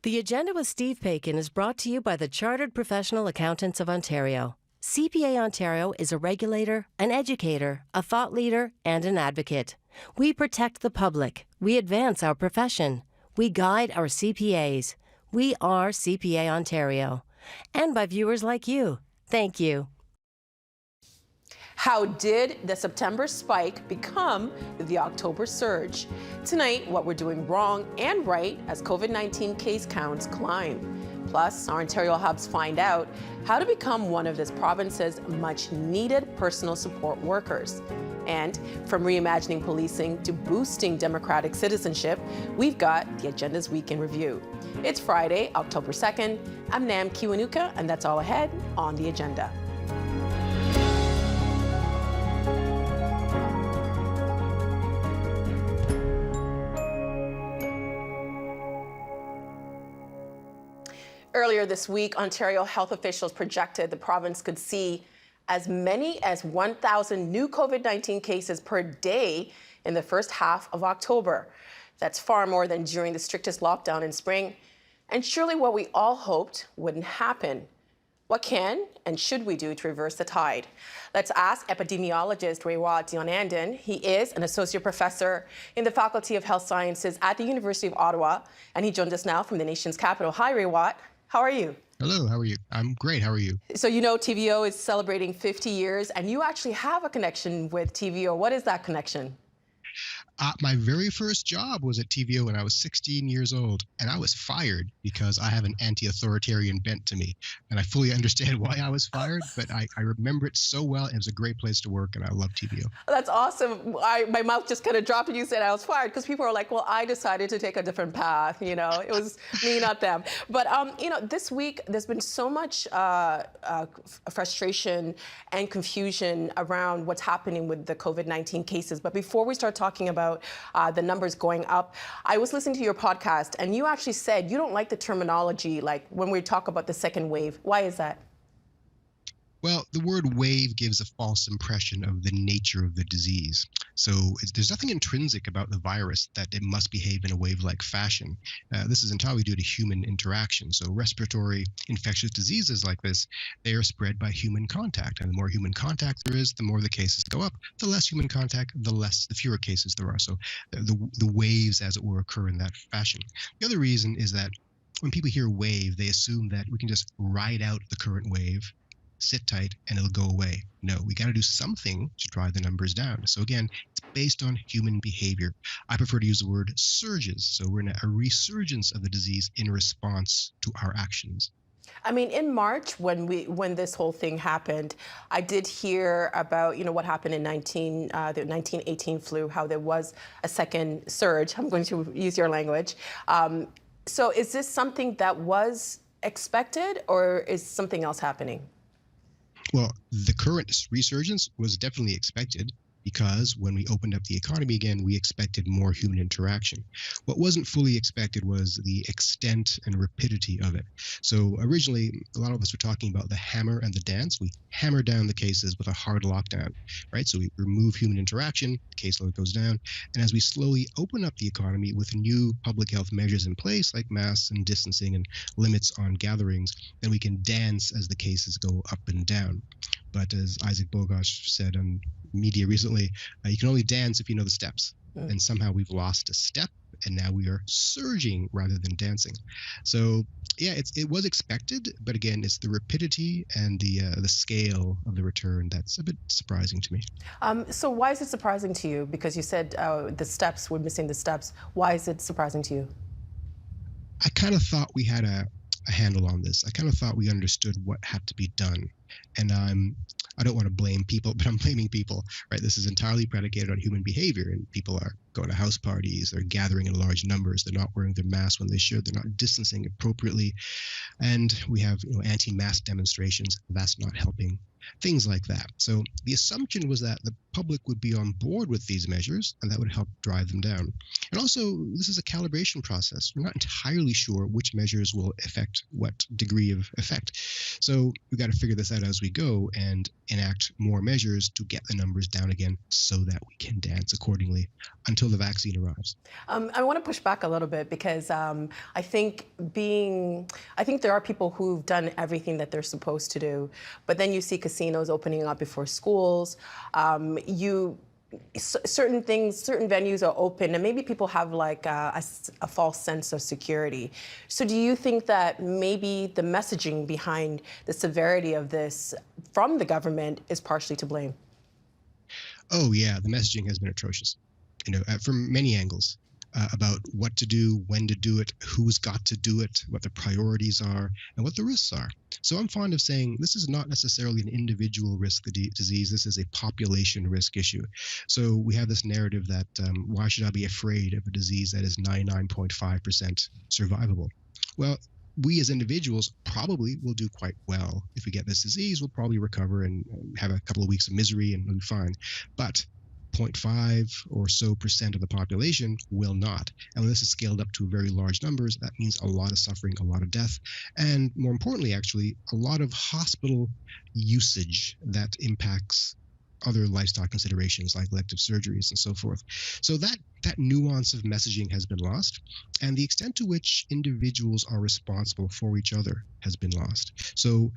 The Agenda with Steve Paikin is brought to you by the Chartered Professional Accountants of Ontario. CPA Ontario is a regulator, an educator, a thought leader, and an advocate. We protect the public. We advance our profession. We guide our CPAs. We are CPA Ontario. And by viewers like you. Thank you. How did the September spike become the October surge? Tonight, what we're doing wrong and right as COVID-19 case counts climb. Plus, our Ontario hubs find out how to become one of this province's much-needed personal support workers. And from reimagining policing to boosting democratic citizenship, we've got the Agenda's Week in Review. It's Friday, October 2nd. I'm Nam Kiwanuka, and that's all ahead on the agenda. Earlier this week, Ontario health officials projected the province could see as many as 1,000 new COVID-19 cases per day in the first half of October. That's far more than during the strictest lockdown in spring, and surely what we all hoped wouldn't happen. What can and should we do to reverse the tide? Let's ask epidemiologist Rewat Dionandan. He is an associate professor in the Faculty of Health Sciences at the University of Ottawa, and he joins us now from the nation's capital. Hi, Rewat. How are you? Hello, how are you? I'm great, how are you? So you know TVO is celebrating 50 years, and you actually have a connection with TVO. What is that connection? My very first job was at TVO when I was 16 years old, and I was fired because I have an anti-authoritarian bent to me. And I fully understand why I was fired, but I remember it so well. It was a great place to work, and I love TVO. That's awesome. My mouth just kind of dropped when you said I was fired, because people are like, well, I decided to take a different path. You know, it was me, not them. But, you know, this week, there's been so much frustration and confusion around what's happening with the COVID-19 cases. But before we start talking about the numbers going up, I was listening to your podcast, and you actually said you don't like the terminology, like when we talk about the second wave. Why is that? Well, the word wave gives a false impression of the nature of the disease. So there's nothing intrinsic about the virus that it must behave in a wave-like fashion. This is entirely due to human interaction. So respiratory infectious diseases like this, they are spread by human contact. And the more human contact there is, the more the cases go up. The less human contact, the fewer cases there are. So the waves, as it were, occur in that fashion. The other reason is that when people hear wave, they assume that we can just ride out the current wave, sit tight, and it'll go away. No, we got to do something to drive the numbers down. So again, it's based on human behavior. I prefer to use the word surges. So we're in a resurgence of the disease in response to our actions. I mean, in March, when this whole thing happened, I did hear about, you know, what happened in the 1918 flu, how there was a second surge. I'm going to use your language. So is this something that was expected, or is something else happening? Well, the current resurgence was definitely expected, because when we opened up the economy again, we expected more human interaction. What wasn't fully expected was the extent and rapidity of it. So originally, a lot of us were talking about the hammer and the dance. We hammer down the cases with a hard lockdown, right? So we remove human interaction, caseload goes down. And as we slowly open up the economy with new public health measures in place, like masks and distancing and limits on gatherings, then we can dance as the cases go up and down. But as Isaac Bogosh said on media recently, you can only dance if you know the steps. And somehow we've lost a step, and now we are surging rather than dancing. So yeah, it was expected, but again, it's the rapidity and the scale of the return that's a bit surprising to me. So why is it surprising to you? Because you said the steps, we're missing the steps. Why is it surprising to you? I kind of thought we had a handle on this. I kind of thought we understood what had to be done. And I don't want to blame people, but I'm blaming people, right? This is entirely predicated on human behavior, and people are going to house parties, they're gathering in large numbers, they're not wearing their masks when they should, they're not distancing appropriately, and we have, you know, anti-mask demonstrations. That's not helping. things like that. So the assumption was that the public would be on board with these measures, and that would help drive them down. And also, this is a calibration process. We're not entirely sure which measures will affect what degree of effect. So we've got to figure this out as we go and enact more measures to get the numbers down again so that we can dance accordingly until the vaccine arrives. I want to push back a little bit because I think there are people who've done everything that they're supposed to do, but then you see casinos opening up before schools. Certain venues are open, and maybe people have like a false sense of security. So do you think that maybe the messaging behind the severity of this from the government is partially to blame? Oh yeah, the messaging has been atrocious, from many angles. About what to do, when to do it, who's got to do it, what the priorities are, and what the risks are. So I'm fond of saying this is not necessarily an individual risk disease. This is a population risk issue. So we have this narrative that why should I be afraid of a disease that is 99.5% survivable? Well, we as individuals probably will do quite well. If we get this disease, we'll probably recover and have a couple of weeks of misery and we'll be fine. But 0.5% or so of the population will not. And when this is scaled up to very large numbers, that means a lot of suffering, a lot of death, and more importantly, actually, a lot of hospital usage that impacts other lifestyle considerations like elective surgeries and so forth. So that nuance of messaging has been lost, and the extent to which individuals are responsible for each other has been lost. So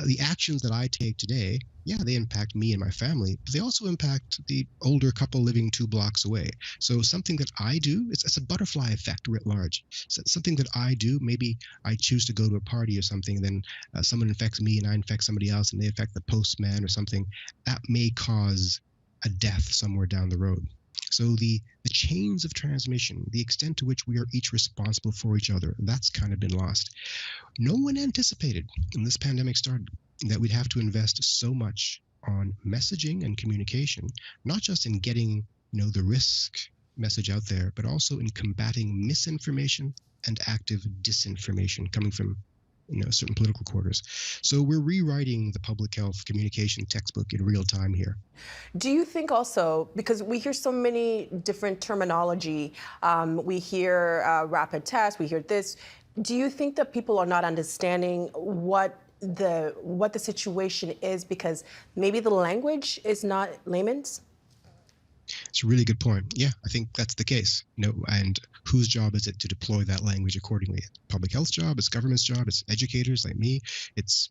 the actions that I take today, yeah, they impact me and my family, but they also impact the older couple living 2 blocks away. So something that I do, it's a butterfly effect writ large. So something that I do, maybe I choose to go to a party or something, then someone infects me and I infect somebody else and they infect the postman or something, that may cause a death somewhere down the road. So the chains of transmission, the extent to which we are each responsible for each other, that's kind of been lost. No one anticipated when this pandemic started that we'd have to invest so much on messaging and communication, not just in getting, the risk message out there, but also in combating misinformation and active disinformation coming from certain political quarters. So we're rewriting the public health communication textbook in real time here. Do you think also, because we hear so many different terminology, we hear rapid tests, we hear this, do you think that people are not understanding what the situation is because maybe the language is not layman's? It's a really good point. Yeah, I think that's the case. And whose job is it to deploy that language accordingly? Public health's job, it's government's job, it's educators like me, it's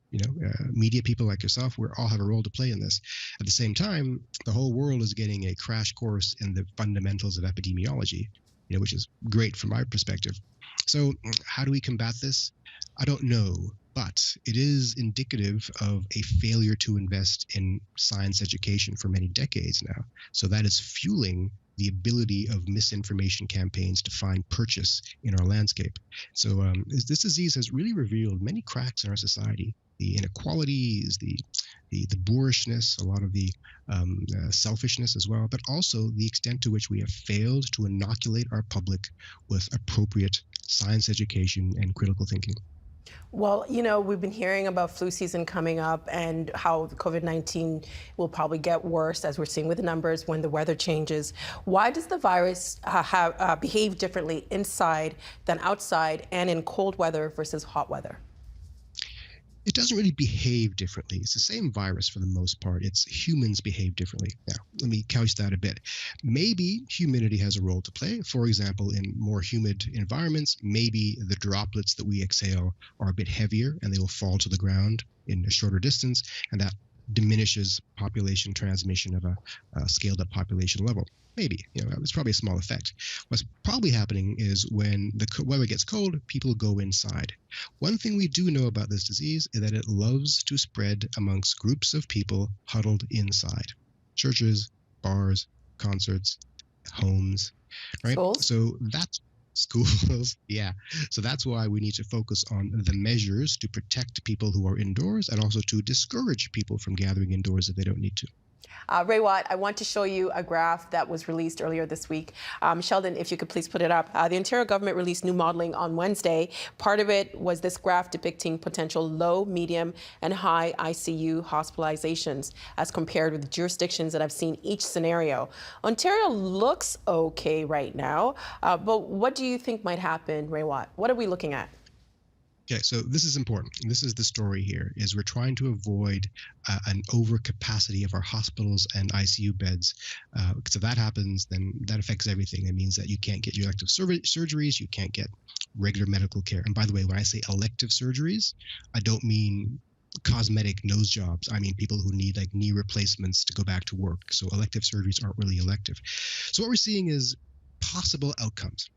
media people like yourself. We all have a role to play in this. At the same time, the whole world is getting a crash course in the fundamentals of epidemiology, which is great from my perspective. So how do we combat this? I don't know, but it is indicative of a failure to invest in science education for many decades now. So that is fueling the ability of misinformation campaigns to find purchase in our landscape. So this disease has really revealed many cracks in our society. The inequalities, the boorishness, a lot of the selfishness as well, but also the extent to which we have failed to inoculate our public with appropriate science education and critical thinking. Well, we've been hearing about flu season coming up and how the COVID-19 will probably get worse, as we're seeing with the numbers when the weather changes. Why does the virus behave differently inside than outside and in cold weather versus hot weather? It doesn't really behave differently. It's the same virus for the most part. It's humans behave differently. Now, let me couch that a bit. Maybe humidity has a role to play. For example, in more humid environments, maybe the droplets that we exhale are a bit heavier and they will fall to the ground in a shorter distance, and that diminishes population transmission of a scaled up population level. Maybe, it's probably a small effect. What's probably happening is when the weather gets cold, people go inside. One thing we do know about this disease is that it loves to spread amongst groups of people huddled inside. Churches, bars, concerts, homes, right? Schools? So that's schools, yeah. So that's why we need to focus on the measures to protect people who are indoors and also to discourage people from gathering indoors if they don't need to. Ray Watt, I want to show you a graph that was released earlier this week. Sheldon, if you could please put it up. The Ontario government released new modeling on Wednesday. Part of it was this graph depicting potential low, medium, and high ICU hospitalizations as compared with jurisdictions that have seen each scenario. Ontario looks okay right now, but what do you think might happen, Ray Watt? What are we looking at? Okay, so this is important. This is the story here, is we're trying to avoid an overcapacity of our hospitals and ICU beds. Because if that happens, then that affects everything. It means that you can't get your elective surgeries, you can't get regular medical care. And by the way, when I say elective surgeries, I don't mean cosmetic nose jobs. I mean people who need like knee replacements to go back to work. So elective surgeries aren't really elective. So what we're seeing is possible outcomes.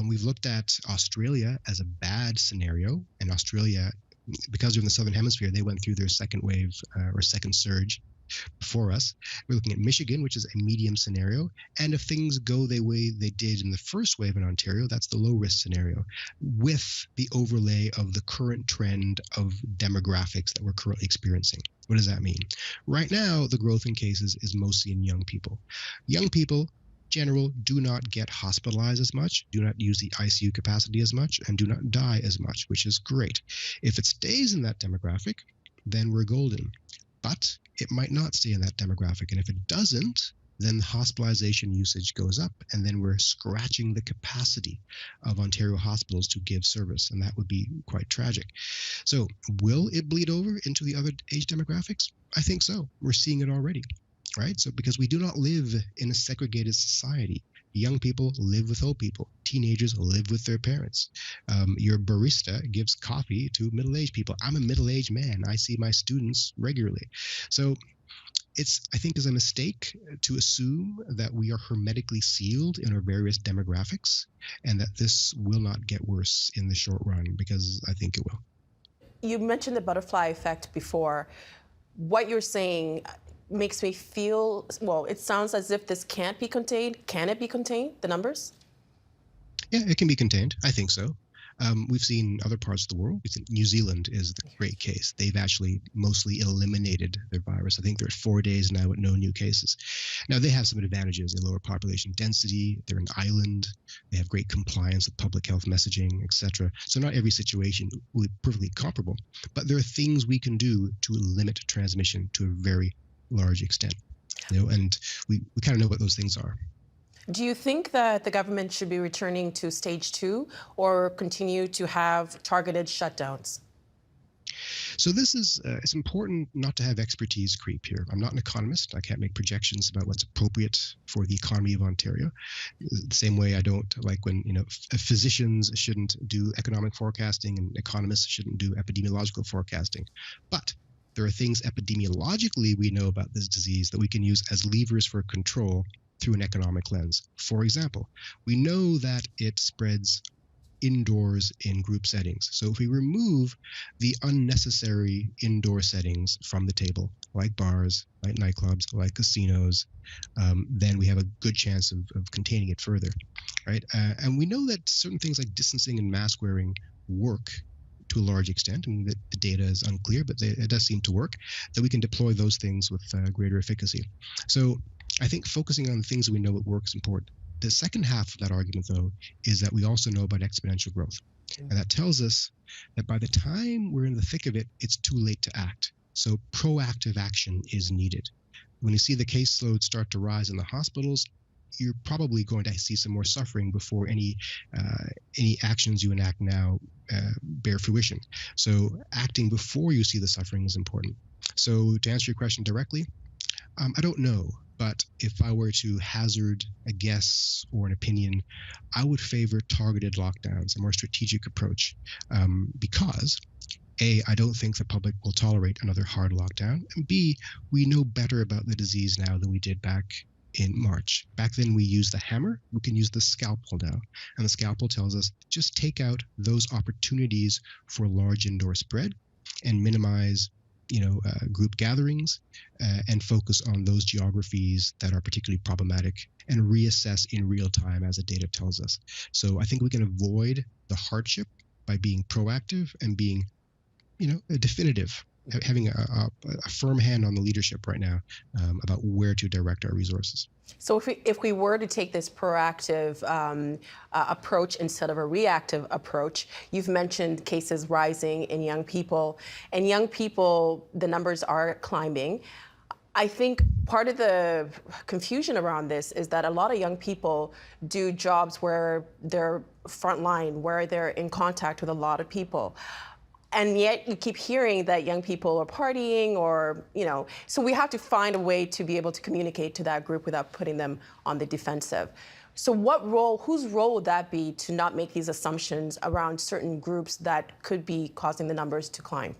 We've looked at Australia as a bad scenario, and Australia, because they're in the Southern Hemisphere, they went through their second wave or second surge before us. We're looking at Michigan, which is a medium scenario, and if things go the way they did in the first wave in Ontario, that's the low risk scenario, with the overlay of the current trend of demographics that we're currently experiencing. What does that mean? Right now, the growth in cases is mostly in young people. Young people general do not get hospitalized as much, do not use the ICU capacity as much, and do not die as much, which is great. If it stays in that demographic, then we're golden. But it might not stay in that demographic. And if it doesn't, then the hospitalization usage goes up, and then we're scratching the capacity of Ontario hospitals to give service, and that would be quite tragic. So will it bleed over into the other age demographics? I think so. We're seeing it already. Right? So because we do not live in a segregated society. Young people live with old people. Teenagers live with their parents. Your barista gives coffee to middle-aged people. I'm a middle-aged man. I see my students regularly. So I think is a mistake to assume that we are hermetically sealed in our various demographics and that this will not get worse in the short run, because I think it will. You mentioned the butterfly effect before. What you're saying makes me feel, well, it sounds as if this can't be contained. Can it be contained, the numbers? Yeah, it can be contained. I think so. We've seen other parts of the world. New Zealand is the great case. They've actually mostly eliminated their virus. I think they're at 4 days now with no new cases. Now, they have some advantages. They lower population density. They're an island. They have great compliance with public health messaging, etc. So not every situation will be perfectly comparable. But there are things we can do to limit transmission to a very large extent, and we kind of know what those things are. Do you think that the government should be returning to stage 2 or continue to have targeted shutdowns? So this is, it's important not to have expertise creep here. I'm not an economist. I can't make projections about what's appropriate for the economy of Ontario. The same way I don't like when, physicians shouldn't do economic forecasting and economists shouldn't do epidemiological forecasting. But there are things epidemiologically we know about this disease that we can use as levers for control through an economic lens. For example, we know that it spreads indoors in group settings. So if we remove the unnecessary indoor settings from the table, like bars, like nightclubs, like casinos, then we have a good chance of containing it further, right? And we know that certain things like distancing and mask wearing work to a large extent. I mean, the data is unclear, but it does seem to work, that we can deploy those things with greater efficacy. So I think focusing on the things that we know that work is important. The second half of that argument, though, is that we also know about exponential growth. And that tells us that by the time we're in the thick of it, it's too late to act. So proactive action is needed. When you see the caseload start to rise in the hospitals, you're probably going to see some more suffering before any actions you enact now bear fruition. So acting before you see the suffering is important. So to answer your question directly, I don't know, but if I were to hazard a guess or an opinion, I would favor targeted lockdowns, a more strategic approach, because A, I don't think the public will tolerate another hard lockdown, and B, we know better about the disease now than we did back in March. Back then we used the hammer, we can use the scalpel now. And the scalpel tells us just take out those opportunities for large indoor spread and minimize group gatherings and focus on those geographies that are particularly problematic and reassess in real time as the data tells us. So I think we can avoid the hardship by being proactive and being definitive having a firm hand on the leadership right now about where to direct our resources. So if we were to take this proactive approach instead of a reactive approach, you've mentioned cases rising in young people, and young people, the numbers are climbing. I think part of the confusion around this is that a lot of young people do jobs where they're frontline, where they're in contact with a lot of people. And yet you keep hearing that young people are partying or, so we have to find a way to be able to communicate to that group without putting them on the defensive. So whose role would that be to not make these assumptions around certain groups that could be causing the numbers to climb?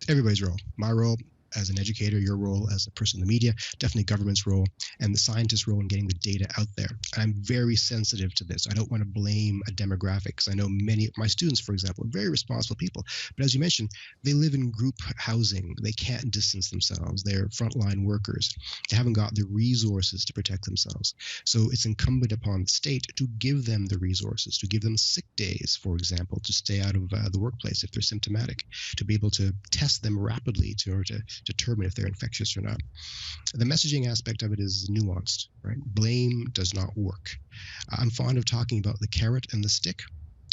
Everybody's role. My role as an educator, your role as a person in the media, definitely government's role, and the scientist's role in getting the data out there. I'm very sensitive to this. I don't want to blame a demographic, because I know many of my students, for example, are very responsible people. But as you mentioned, they live in group housing. They can't distance themselves. They're frontline workers. They haven't got the resources to protect themselves. So it's incumbent upon the state to give them the resources, to give them sick days, for example, to stay out of the workplace if they're symptomatic, to be able to test them rapidly in order to determine if they're infectious or not. The messaging aspect of it is nuanced, right? Blame does not work. I'm fond of talking about the carrot and the stick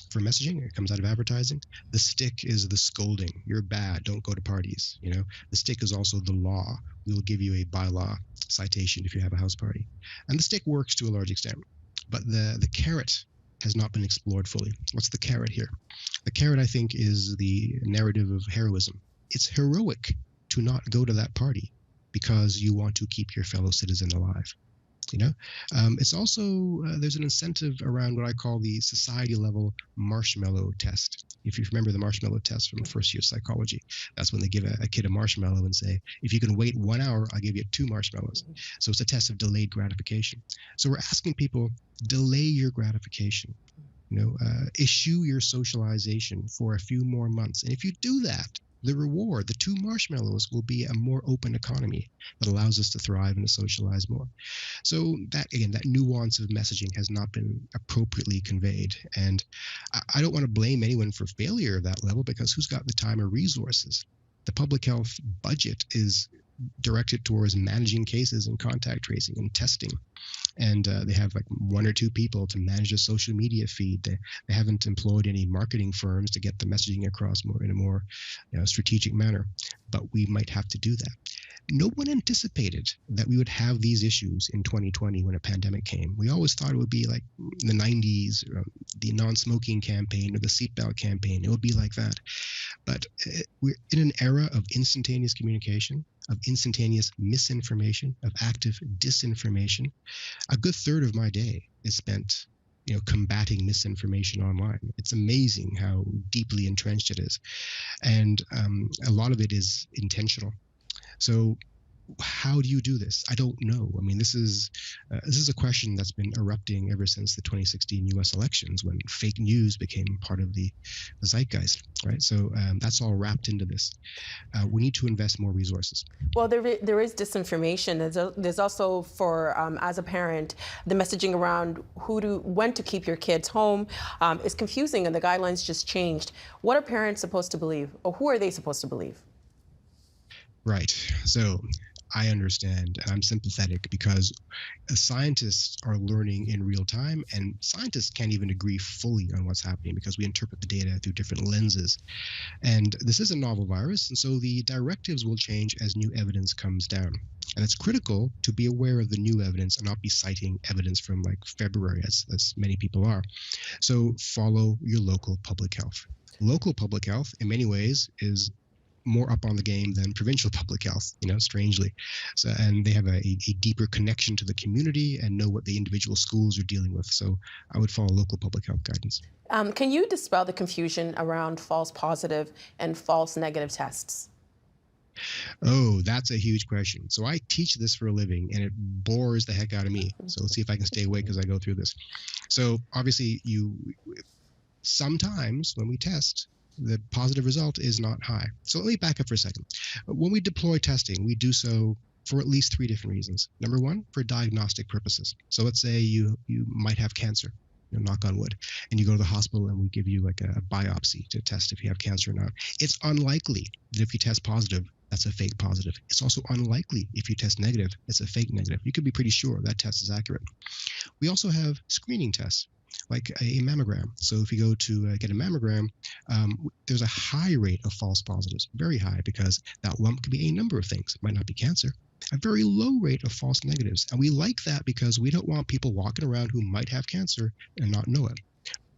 for messaging. It comes out of advertising. The stick is the scolding. You're bad. Don't go to parties. The stick is also the law. We will give you a bylaw citation if you have a house party. And the stick works to a large extent. But the carrot has not been explored fully. What's the carrot here? The carrot, I think, is the narrative of heroism. It's heroic to not go to that party because you want to keep your fellow citizen alive. It's also, there's an incentive around what I call the society level marshmallow test. If you remember the marshmallow test from first year psychology, that's when they give a kid a marshmallow and say, if you can wait 1 hour, I'll give you 2 marshmallows. So it's a test of delayed gratification. So we're asking people, delay your gratification. Issue your socialization for a few more months. And if you do that, the reward, the 2 marshmallows, will be a more open economy that allows us to thrive and to socialize more. So that nuance of messaging has not been appropriately conveyed. And I don't want to blame anyone for failure of that level, because who's got the time or resources? The public health budget is directed towards managing cases and contact tracing and testing. And they have like 1 or 2 people to manage a social media feed. They haven't employed any marketing firms to get the messaging across in a more strategic manner. But we might have to do that. No one anticipated that we would have these issues in 2020 when a pandemic came. We always thought it would be like in the 90s, the non-smoking campaign or the seatbelt campaign. It would be like that. But we're in an era of instantaneous communication, of instantaneous misinformation, of active disinformation. A good third of my day is spent combating misinformation online. It's amazing how deeply entrenched it is. And a lot of it is intentional. So how do you do this? I don't know. I mean, this is a question that's been erupting ever since the 2016 U.S. elections, when fake news became part of the zeitgeist, right? So that's all wrapped into this. We need to invest more resources. Well, there is disinformation. There's also, for as a parent, the messaging around when to keep your kids home is confusing, and the guidelines just changed. What are parents supposed to believe, or who are they supposed to believe? Right. So I understand, and I'm sympathetic, because scientists are learning in real time, and scientists can't even agree fully on what's happening because we interpret the data through different lenses. And this is a novel virus, and so the directives will change as new evidence comes down. And it's critical to be aware of the new evidence and not be citing evidence from like February, as many people are. So follow your local public health. Local public health, in many ways, is more up on the game than provincial public health, strangely. So, and they have a deeper connection to the community and know what the individual schools are dealing with. So I would follow local public health guidance. Can you dispel the confusion around false positive and false negative tests? Oh, that's a huge question. So I teach this for a living, and it bores the heck out of me. So let's see if I can stay awake as I go through this. So obviously, sometimes when we test, the positive result is not high. So let me back up for a second. When we deploy testing, we do so for at least 3 different reasons. Number 1, for diagnostic purposes. So let's say you might have cancer. knock on wood, and you go to the hospital and we give you like a biopsy to test if you have cancer or not, it's unlikely that if you test positive, that's a fake positive. It's also unlikely if you test negative, it's a fake negative. You can be pretty sure that test is accurate. We also have screening tests, like a mammogram. So if you go to get a mammogram, there's a high rate of false positives, very high, because that lump could be a number of things. It might not be cancer. A very low rate of false negatives. And we like that because we don't want people walking around who might have cancer and not know it.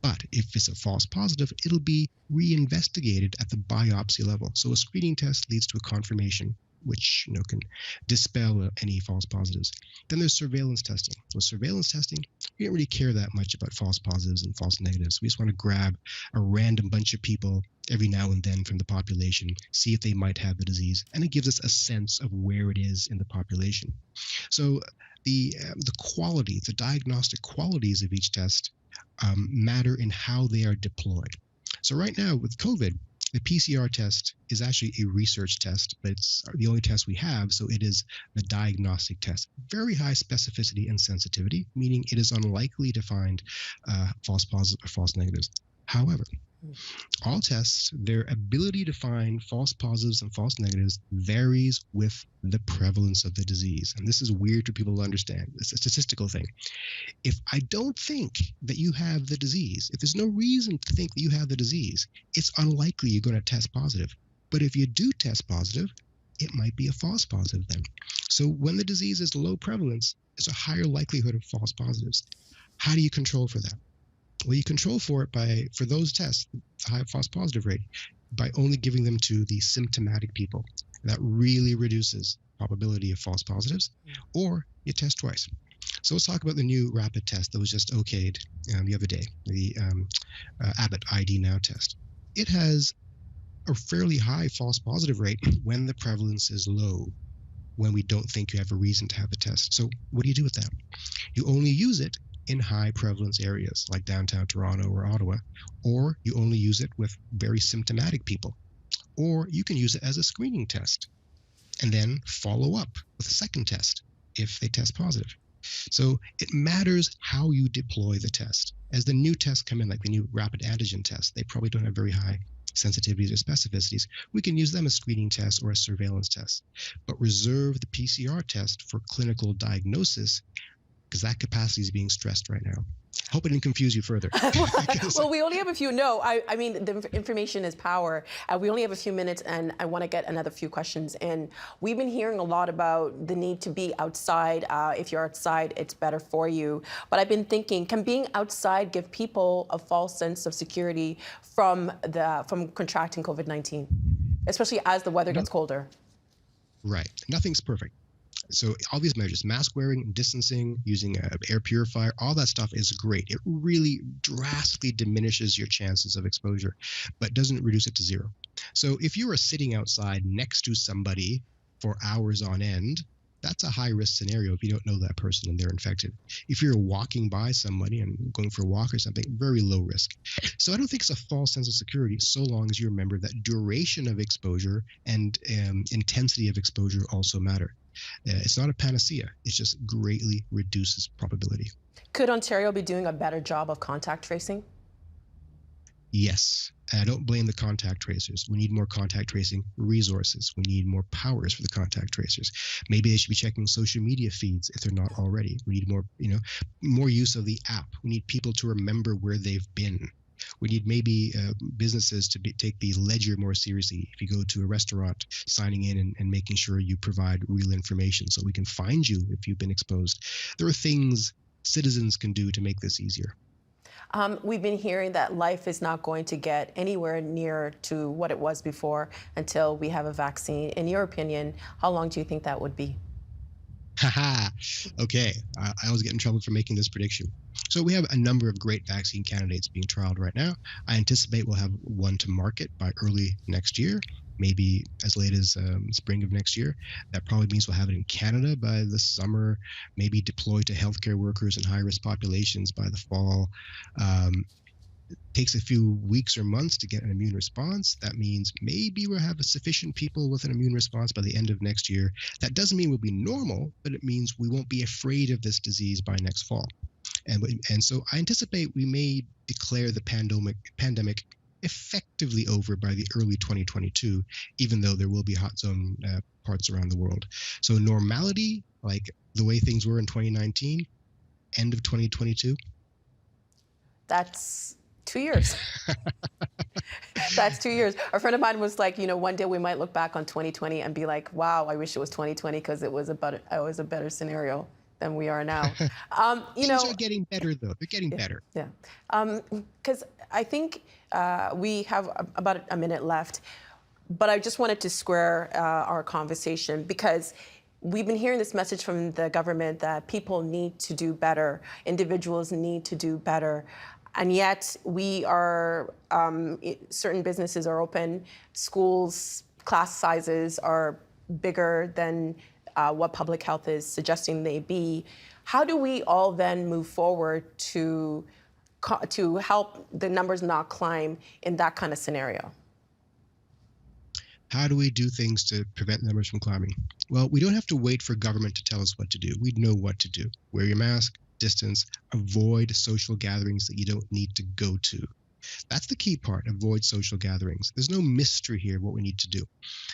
But if it's a false positive, it'll be reinvestigated at the biopsy level. So a screening test leads to a confirmation, which can dispel any false positives. Then there's surveillance testing. So surveillance testing, we don't really care that much about false positives and false negatives. We just want to grab a random bunch of people every now and then from the population, see if they might have the disease, and it gives us a sense of where it is in the population. So the quality, the diagnostic qualities of each test matter in how they are deployed. So right now with COVID, the PCR test is actually a research test, but it's the only test we have, so it is the diagnostic test. Very high specificity and sensitivity, meaning it is unlikely to find false positives or false negatives. However, all tests, their ability to find false positives and false negatives varies with the prevalence of the disease. And this is weird for people to understand. It's a statistical thing. If I don't think that you have the disease, if there's no reason to think that you have the disease, it's unlikely you're going to test positive. But if you do test positive, it might be a false positive then. So when the disease is low prevalence, there's a higher likelihood of false positives. How do you control for that? Well, you control for it for those tests, the high false positive rate, by only giving them to the symptomatic people. That really reduces probability of false positives, or you test twice. So let's talk about the new rapid test that was just okayed the other day, the Abbott ID Now test. It has a fairly high false positive rate when the prevalence is low, when we don't think you have a reason to have the test. So what do you do with that? You only use it in high prevalence areas like downtown Toronto or Ottawa, or you only use it with very symptomatic people, or you can use it as a screening test and then follow up with a second test if they test positive. So it matters how you deploy the test. As the new tests come in, like the new rapid antigen test, they probably don't have very high sensitivities or specificities. We can use them as screening tests or as surveillance tests, but reserve the PCR test for clinical diagnosis, because that capacity is being stressed right now. Hope I didn't confuse you further. Well, we only have a few. No, I mean, the information is power. We only have a few minutes, and I want to get another few questions in. We've been hearing a lot about the need to be outside. If you're outside, it's better for you. But I've been thinking, can being outside give people a false sense of security from contracting COVID-19, especially as the weather gets colder? Right. Nothing's perfect. So all these measures, mask wearing, distancing, using an air purifier, all that stuff is great. It really drastically diminishes your chances of exposure, but doesn't reduce it to zero. So if you are sitting outside next to somebody for hours on end, that's a high-risk scenario if you don't know that person and they're infected. If you're walking by somebody and going for a walk or something, very low risk. So I don't think it's a false sense of security so long as you remember that duration of exposure and intensity of exposure also matter. It's not a panacea. It just greatly reduces probability. Could Ontario be doing a better job of contact tracing? Yes. And I don't blame the contact tracers. We need more contact tracing resources. We need more powers for the contact tracers. Maybe they should be checking social media feeds if they're not already. We need more use of the app. We need people to remember where they've been. We need maybe businesses to take the ledger more seriously. If you go to a restaurant, signing in and making sure you provide real information so we can find you if you've been exposed. There are things citizens can do to make this easier. We've been hearing that life is not going to get anywhere near to what it was before until we have a vaccine. In your opinion, how long do you think that would be? Okay, I always get in trouble for making this prediction. So we have a number of great vaccine candidates being trialed right now. I anticipate we'll have one to market by early next year, maybe as late as spring of next year. That probably means we'll have it in Canada by the summer, maybe deployed to healthcare workers and high-risk populations by the fall. It takes a few weeks or months to get an immune response. That means maybe we'll have sufficient people with an immune response by the end of next year. That doesn't mean we'll be normal, but it means we won't be afraid of this disease by next fall. And so I anticipate we may declare the pandemic effectively over by the early 2022, even though there will be hot zone parts around the world. So normality, like the way things were in 2019, end of 2022. That's 2 years. That's 2 years. A friend of mine was like, one day we might look back on 2020 and be like, wow, I wish it was 2020 because it was a better scenario than we are now. Things are getting better, though. They're getting better. Yeah. Because I think we have about a minute left, but I just wanted to square our conversation because we've been hearing this message from the government that people need to do better, individuals need to do better. And yet we are, certain businesses are open, schools, class sizes are bigger than what public health is suggesting they be. How do we all then move forward to help the numbers not climb in that kind of scenario? How do we do things to prevent numbers from climbing? Well, we don't have to wait for government to tell us what to do. We know what to do. Wear your mask, distance, avoid social gatherings that you don't need to go to. That's the key part, avoid social gatherings. There's no mystery here of what we need to do.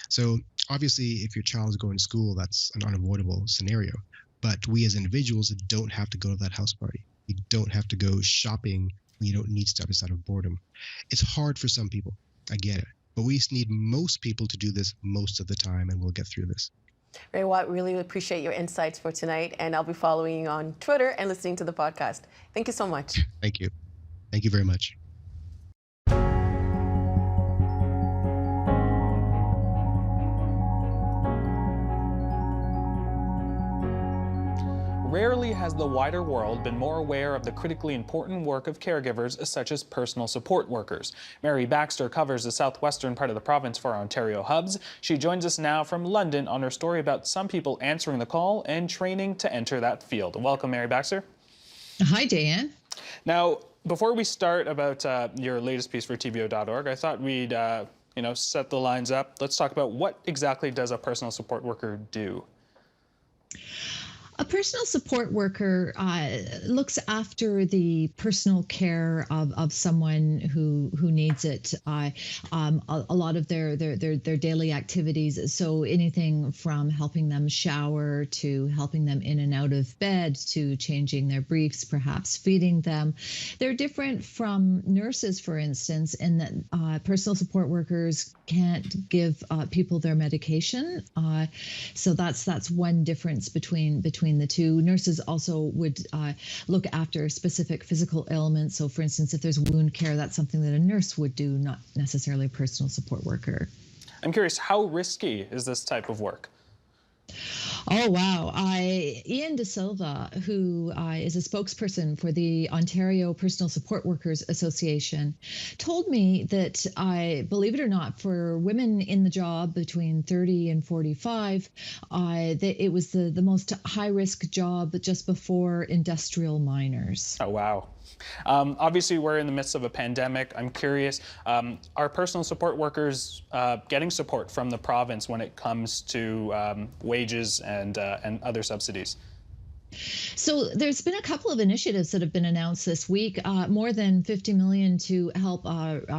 So obviously, if your child is going to school, that's an unavoidable scenario. But we as individuals don't have to go to that house party. You don't have to go shopping when you don't need stuff just out of boredom. It's hard for some people. I get it. But we need most people to do this most of the time, and we'll get through this. Ray Watt, really appreciate your insights for tonight, and I'll be following you on Twitter and listening to the podcast. Thank you so much. Thank you. Thank you very much. Rarely has the wider world been more aware of the critically important work of caregivers such as personal support workers. Mary Baxter covers the southwestern part of the province for Ontario Hubs. She joins us now from London on her story about some people answering the call and training to enter that field. Welcome, Mary Baxter. Hi, Dan. Now, before we start about your latest piece for TVO.org, I thought we'd set the lines up. Let's talk about what exactly does a personal support worker do? A personal support worker looks after the personal care of someone who needs it. A lot of their daily activities. So anything from helping them shower to helping them in and out of bed to changing their briefs, perhaps feeding them. They're different from nurses, for instance, in that personal support workers can't give people their medication. So that's one difference between the two. Nurses also would look after specific physical ailments. So for instance, if there's wound care, that's something that a nurse would do, not necessarily a personal support worker. I'm curious, how risky is this type of work? Oh, wow. Ian De Silva, who is a spokesperson for the Ontario Personal Support Workers Association, told me that, believe it or not, for women in the job between 30 and 45, it was the most high-risk job just before industrial miners. Oh, wow. Obviously, we're in the midst of a pandemic. I'm curious, are personal support workers getting support from the province when it comes to wages and other subsidies? So there's been a couple of initiatives that have been announced this week, more than $50 million to help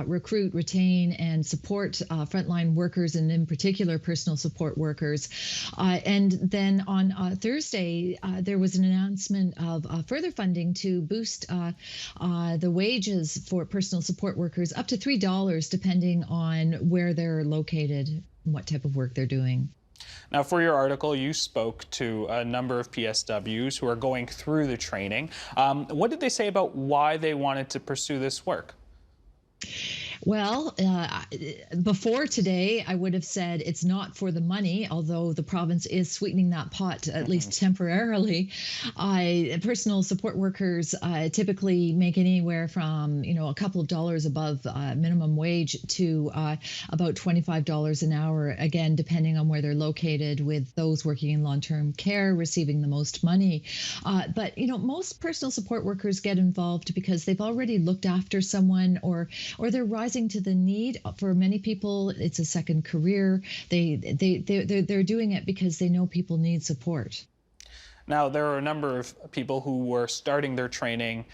recruit, retain, and support frontline workers, and in particular personal support workers. And then on Thursday, there was an announcement of further funding to boost the wages for personal support workers up to $3, depending on where they're located and what type of work they're doing. Now, for your article, you spoke to a number of PSWs who are going through the training. What did they say about why they wanted to pursue this work? Well, before today, I would have said it's not for the money, although the province is sweetening that pot, at least temporarily. Personal support workers typically make anywhere from, a couple of dollars above minimum wage to about $25 an hour, again, depending on where they're located, with those working in long-term care receiving the most money. But, most personal support workers get involved because they've already looked after someone, or they're rising to the need. For many people, it's a second career. They're doing it because they know people need support. Now, there are a number of people who were starting their training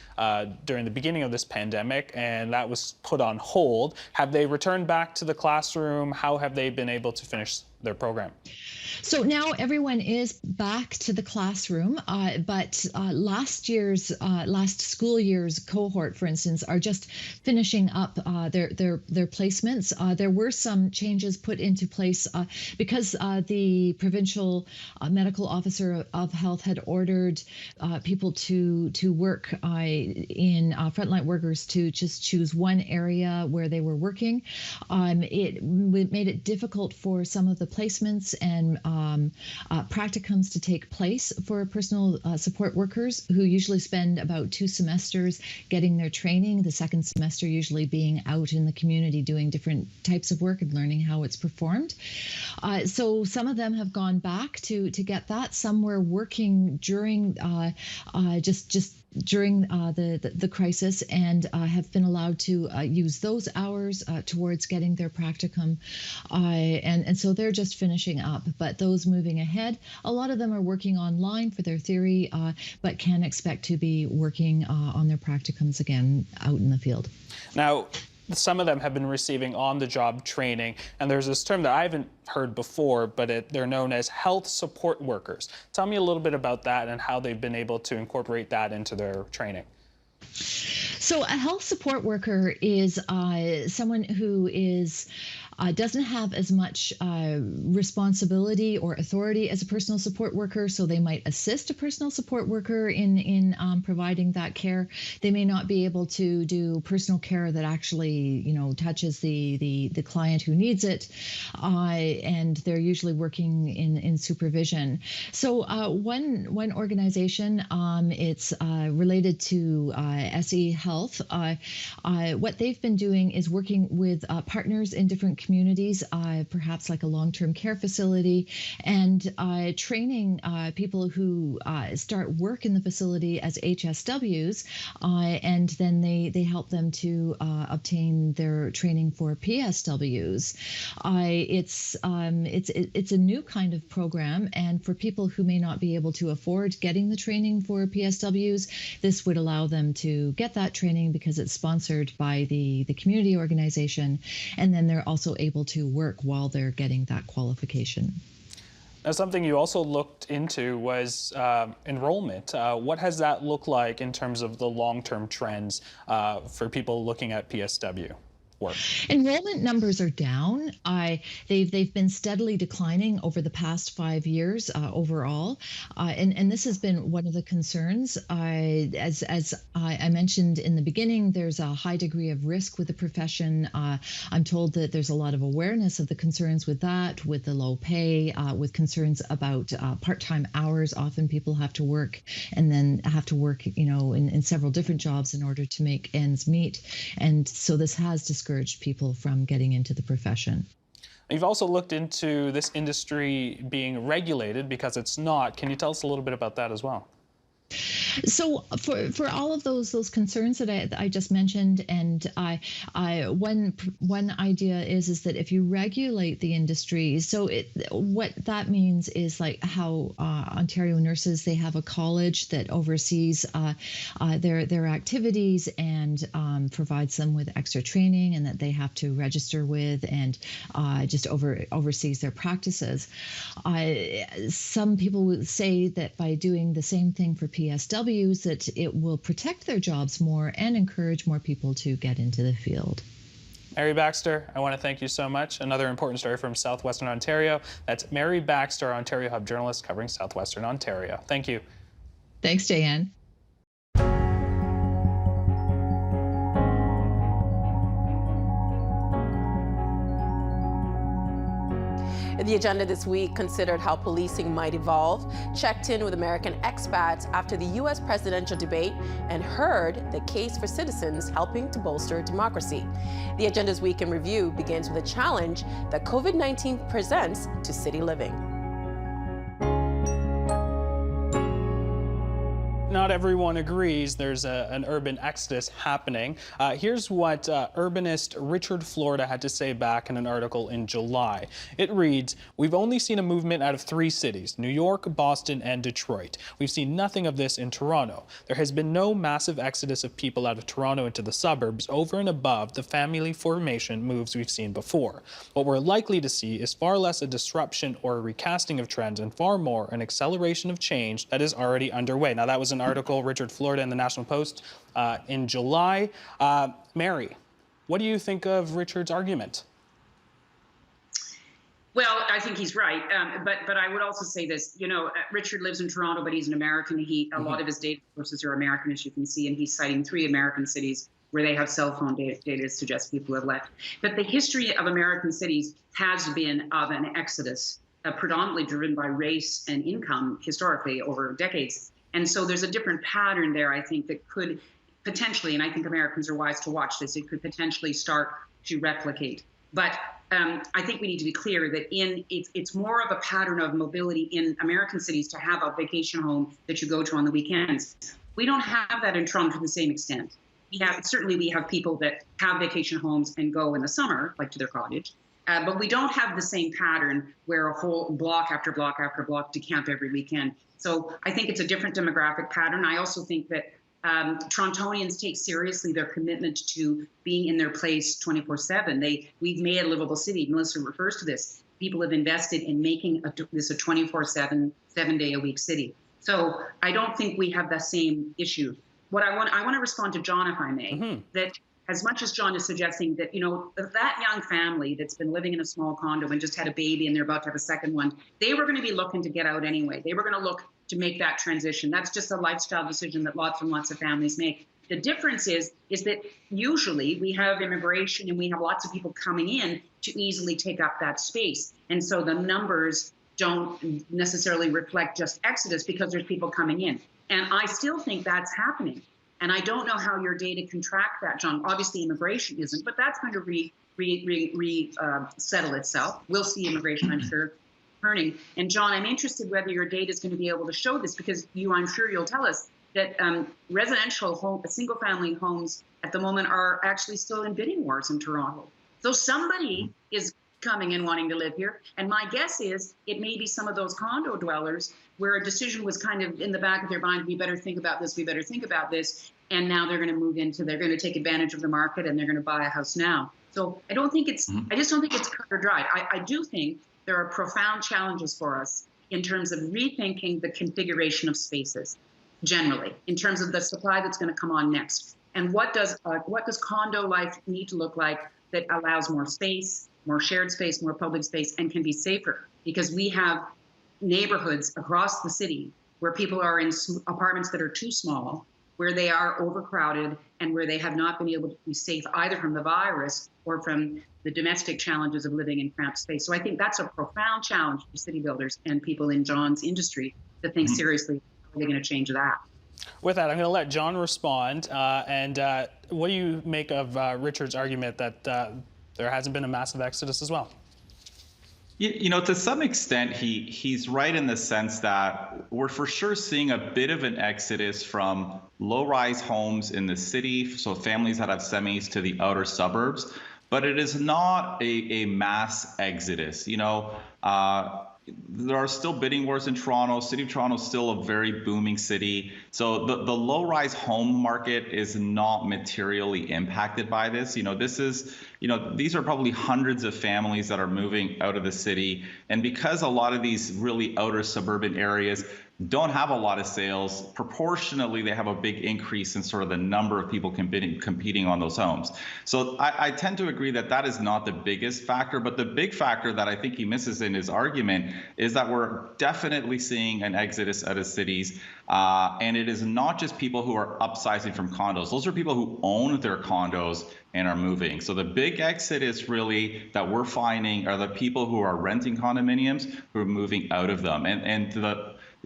during the beginning of this pandemic, and that was put on hold. Have they returned back to the classroom? How have they been able to finish their program? So now everyone is back to the classroom, but last school year's cohort, for instance, are just finishing up their placements. There were some changes put into place because the provincial medical officer of health had ordered people to work in frontline workers to just choose one area where they were working. It made it difficult for some of the placements and practicums to take place for personal support workers who usually spend about 2 semesters getting their training, the second semester usually being out in the community doing different types of work and learning how it's performed. So some of them have gone back to get that. Some were working during just during the crisis and have been allowed to use those hours towards getting their practicum. And so they're just finishing up. But those moving ahead, a lot of them are working online for their theory, but can expect to be working on their practicums again out in the field. Now, some of them have been receiving on-the-job training, and there's this term that I haven't heard before, but they're known as health support workers. Tell me a little bit about that and how they've been able to incorporate that into their training. So a health support worker is someone who doesn't have as much responsibility or authority as a personal support worker, so they might assist a personal support worker in providing that care. They may not be able to do personal care that actually, touches the client who needs it, and they're usually working in supervision. So one organization, it's related to SE Health. What they've been doing is working with partners in different communities, perhaps like a long-term care facility, and training people who start work in the facility as HSWs, and then they help them to obtain their training for PSWs. It's a new kind of program, and for people who may not be able to afford getting the training for PSWs, this would allow them to get that training because it's sponsored by the community organization, and then they're also able to work while they're getting that qualification. Now, something you also looked into was enrollment. What has that looked like in terms of the long-term trends for people looking at PSW work? Enrollment numbers are down. They've been steadily declining over the past 5 years overall, and this has been one of the concerns. As I mentioned in the beginning, there's a high degree of risk with the profession. I'm told that there's a lot of awareness of the concerns with that, with the low pay, with concerns about part-time hours. Often people have to work and then have to work, in several different jobs in order to make ends meet, and so this has discouraged people from getting into the profession. You've also looked into this industry being regulated because it's not. Can you tell us a little bit about that as well? So for all of those concerns that I just mentioned, and one idea is that if you regulate the industry, so what that means is like how Ontario nurses, they have a college that oversees their activities and provides them with extra training, and that they have to register with, and just oversees their practices. Some people would say that by doing the same thing for PSWs, that it will protect their jobs more and encourage more people to get into the field. Mary Baxter, I want to thank you so much. Another important story from Southwestern Ontario. That's Mary Baxter, Ontario Hub journalist covering Southwestern Ontario. Thank you. Thanks, Diane. The agenda this week considered how policing might evolve, checked in with American expats after the U.S. presidential debate, and heard the case for citizens helping to bolster democracy. The agenda's Week in Review begins with a challenge that COVID-19 presents to city living. not everyone agrees there's an urban exodus happening. Here's what urbanist Richard Florida had to say back in an article in July. It reads, "We've only seen a movement out of 3 cities, New York, Boston, and Detroit. We've seen nothing of this in Toronto. There has been no massive exodus of people out of Toronto into the suburbs over and above the family formation moves we've seen before. What we're likely to see is far less a disruption or a recasting of trends and far more an acceleration of change that is already underway." Now, that was an article, Richard Florida in the National Post in July. Mary, what do you think of Richard's argument? Well, I think he's right, but I would also say this. You know, Richard lives in Toronto, but he's an American. A lot of his data sources are American, as you can see, and he's citing 3 American cities where they have cell phone data to suggest people have left. But the history of American cities has been of an exodus, predominantly driven by race and income historically over decades. And so there's a different pattern there, I think, that could potentially, and I think Americans are wise to watch this, it could potentially start to replicate. But I think we need to be clear that it's more of a pattern of mobility in American cities to have a vacation home that you go to on the weekends. We don't have that in Toronto to the same extent. Certainly we have people that have vacation homes and go in the summer, like to their cottage, but we don't have the same pattern where a whole block after block after block decamp every weekend. So I think it's a different demographic pattern. I also think that Torontonians take seriously their commitment to being in their place 24/7. We've made a livable city. Melissa refers to this. People have invested in making this a 24/7, 7-day-a-week city. So I don't think we have the same issue. I want to respond to John, if I may, that as much as John is suggesting that, you know, that young family that's been living in a small condo and just had a baby and they're about to have a second one, they were going to be looking to get out anyway. They were going to look to make that transition. That's just a lifestyle decision that lots and lots of families make. The difference is that usually we have immigration and we have lots of people coming in to easily take up that space. And so the numbers don't necessarily reflect just exodus because there's people coming in. And I still think that's happening. And I don't know how your data can track that, John. Obviously, immigration isn't, but that's going to settle itself. We'll see immigration, I'm sure, turning. And John, I'm interested whether your data is going to be able to show this, because I'm sure you'll tell us that residential single-family homes at the moment are actually still in bidding wars in Toronto. So somebody is coming and wanting to live here. And my guess is it may be some of those condo dwellers where a decision was kind of in the back of their mind, we better think about this, we better think about this. And now they're going to they're going to take advantage of the market and they're going to buy a house now. So I just don't think it's cut or dried. I do think there are profound challenges for us in terms of rethinking the configuration of spaces generally, in terms of the supply that's going to come on next. And what does condo life need to look like that allows more space, more shared space, more public space, and can be safer? Because we have neighborhoods across the city where people are in apartments that are too small, where they are overcrowded, and where they have not been able to be safe either from the virus or from the domestic challenges of living in cramped space. So I think that's a profound challenge for city builders and people in John's industry to think seriously, how are they going to change that? With that, I'm going to let John respond. And what do you make of Richard's argument that there hasn't been a massive exodus as well? You know, to some extent, he's right in the sense that we're for sure seeing a bit of an exodus from low-rise homes in the city, so families that have semis, to the outer suburbs. But it is not a mass exodus. You know, there are still bidding wars in Toronto. City of Toronto is still a very booming city. So the low-rise home market is not materially impacted by this. You know, these are probably hundreds of families that are moving out of the city. And because a lot of these really outer suburban areas don't have a lot of sales, proportionally they have a big increase in sort of the number of people competing on those homes. So I tend to agree that is not the biggest factor, but the big factor that I think he misses in his argument is that we're definitely seeing an exodus out of cities, and it is not just people who are upsizing from condos. Those are people who own their condos and are moving. So the big exodus really that we're finding are the people who are renting condominiums who are moving out of them. And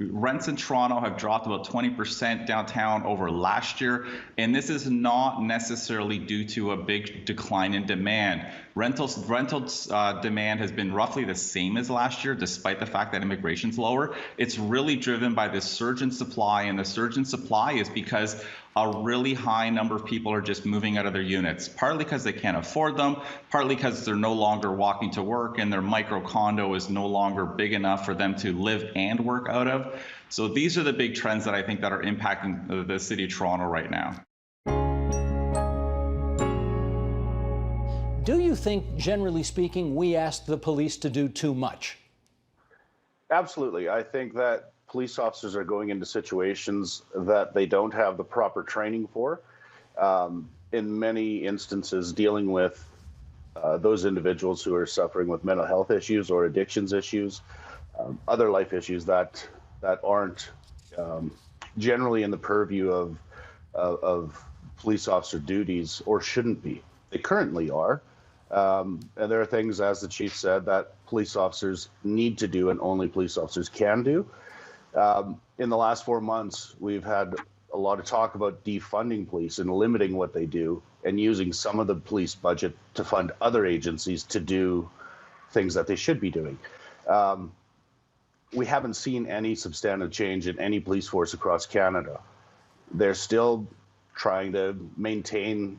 Rents in Toronto have dropped about 20% downtown over last year, and this is not necessarily due to a big decline in demand. Rentals demand has been roughly the same as last year, despite the fact that immigration's lower. It's really driven by this surge in supply, and the surge in supply is because a really high number of people are just moving out of their units, partly because they can't afford them, partly because they're no longer walking to work and their micro condo is no longer big enough for them to live and work out of. So these are the big trends that I think that are impacting the city of Toronto right now. Do you think, generally speaking, we ask the police to do too much? Absolutely. I think that police officers are going into situations that they don't have the proper training for. In many instances, dealing with those individuals who are suffering with mental health issues or addictions issues, other life issues that aren't generally in the purview of police officer duties or shouldn't be. They currently are. And there are things, as the chief said, that police officers need to do and only police officers can do. In the last 4 months, we've had a lot of talk about defunding police and limiting what they do and using some of the police budget to fund other agencies to do things that they should be doing. We haven't seen any substantive change in any police force across Canada. They're still trying to maintain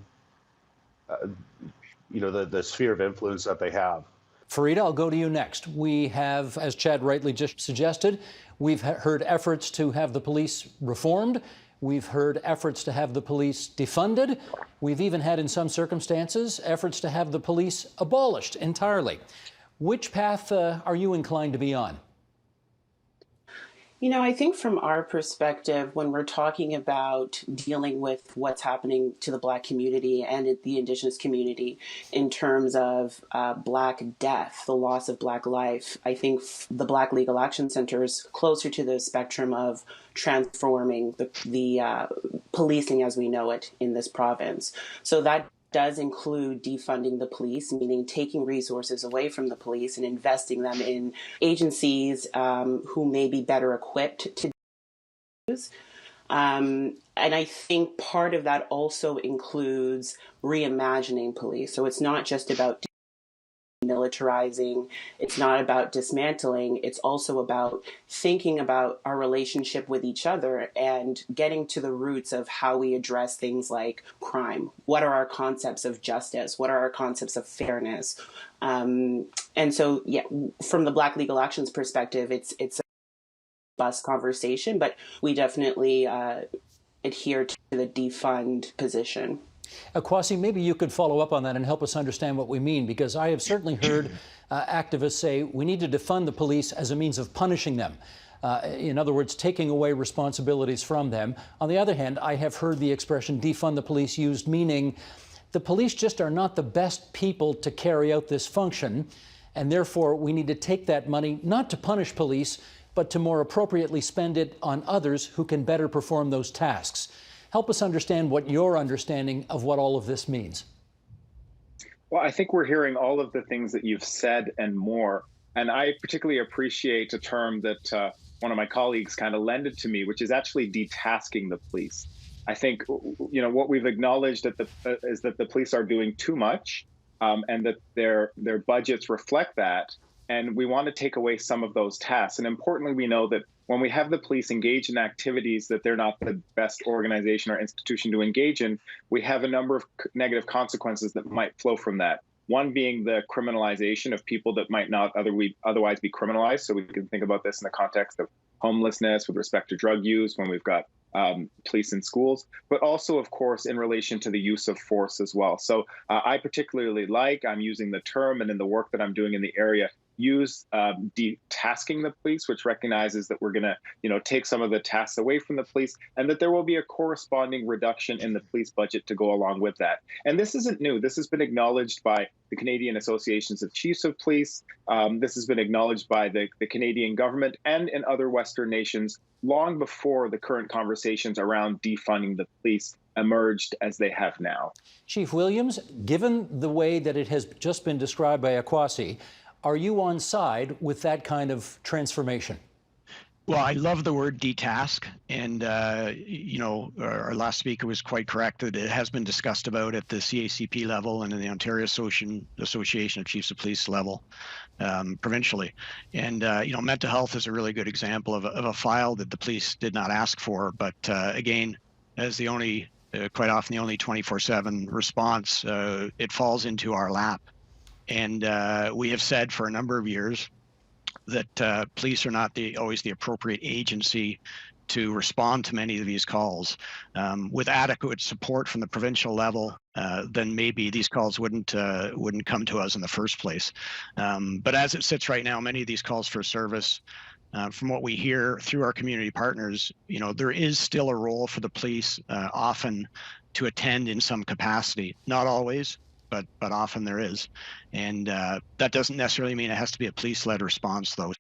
the sphere of influence that they have. Farida, I'll go to you next. We have, as Chad rightly just suggested, we've heard efforts to have the police reformed. We've heard efforts to have the police defunded. We've even had, in some circumstances, efforts to have the police abolished entirely. Which path are you inclined to be on? You know, I think from our perspective, when we're talking about dealing with what's happening to the Black community and the Indigenous community in terms of Black death, the loss of Black life, I think the Black Legal Action Center is closer to the spectrum of transforming the policing as we know it in this province. So that does include defunding the police, meaning taking resources away from the police and investing them in agencies who may be better equipped to use. And I think part of that also includes reimagining police. So it's not just about militarizing, it's not about dismantling, it's also about thinking about our relationship with each other and getting to the roots of how we address things like crime. What are our concepts of justice? What are our concepts of fairness? And so, yeah, from the Black Legal Action's perspective, it's a bus conversation, but we definitely adhere to the defund position. Kwasi, maybe you could follow up on that and help us understand what we mean, because I have certainly heard activists say we need to defund the police as a means of punishing them. In other words, taking away responsibilities from them. On the other hand, I have heard the expression defund the police used, meaning the police just are not the best people to carry out this function, and therefore we need to take that money not to punish police, but to more appropriately spend it on others who can better perform those tasks. Help us understand what your understanding of what all of this means. Well, I think we're hearing all of the things that you've said and more. And I particularly appreciate a term that one of my colleagues kind of lended to me, which is actually detasking the police. I think, what we've acknowledged is that the police are doing too much and that their budgets reflect that. And we want to take away some of those tasks. And importantly, we know that when we have the police engage in activities that they're not the best organization or institution to engage in, we have a number of negative consequences that might flow from that. One being the criminalization of people that might not otherwise be criminalized. So we can think about this in the context of homelessness with respect to drug use when we've got police in schools, but also, of course, in relation to the use of force as well. So I particularly I'm using the term, and in the work that I'm doing in the area, use detasking the police, which recognizes that we're going to, take some of the tasks away from the police, and that there will be a corresponding reduction in the police budget to go along with that. And this isn't new. This has been acknowledged by the Canadian Associations of Chiefs of Police. This has been acknowledged by the Canadian government and in other Western nations long before the current conversations around defunding the police emerged as they have now. Chief Williams, given the way that it has just been described by Kwasi, are you on side with that kind of transformation? Well, I love the word detask, and our last speaker was quite correct that it has been discussed about at the CACP level and in the Ontario Association of Chiefs of Police level, provincially. And mental health is a really good example of a file that the police did not ask for, but again, as the only, quite often the only 24/7 response, it falls into our lap. And we have said for a number of years that police are not always the appropriate agency to respond to many of these calls. With adequate support from the provincial level, then maybe these calls wouldn't come to us in the first place. But as it sits right now, many of these calls for service, from what we hear through our community partners, there is still a role for the police often to attend in some capacity. Not always, but often there is. And that doesn't necessarily mean it has to be a police-led response, though.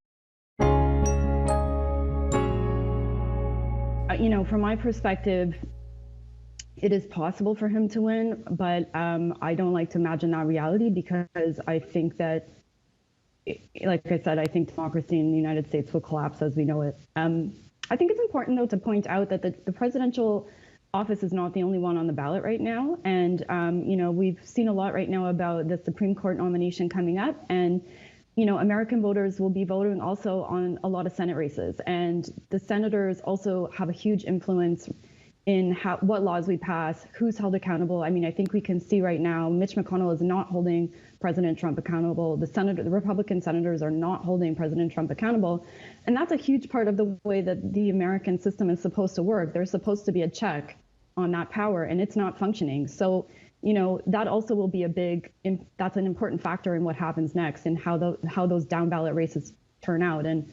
From my perspective, it is possible for him to win, but I don't like to imagine that reality, because I think that, like I said, I think democracy in the United States will collapse as we know it. I think it's important, though, to point out that the presidential office is not the only one on the ballot right now. And, we've seen a lot right now about the Supreme Court nomination coming up. And, American voters will be voting also on a lot of Senate races. And the senators also have a huge influence in what laws we pass, who's held accountable. I mean, I think we can see right now, Mitch McConnell is not holding President Trump accountable. The Republican senators are not holding President Trump accountable. And that's a huge part of the way that the American system is supposed to work. There's supposed to be a check on that power, and it's not functioning. So, that also will be that's an important factor in what happens next and how those down ballot races turn out. And,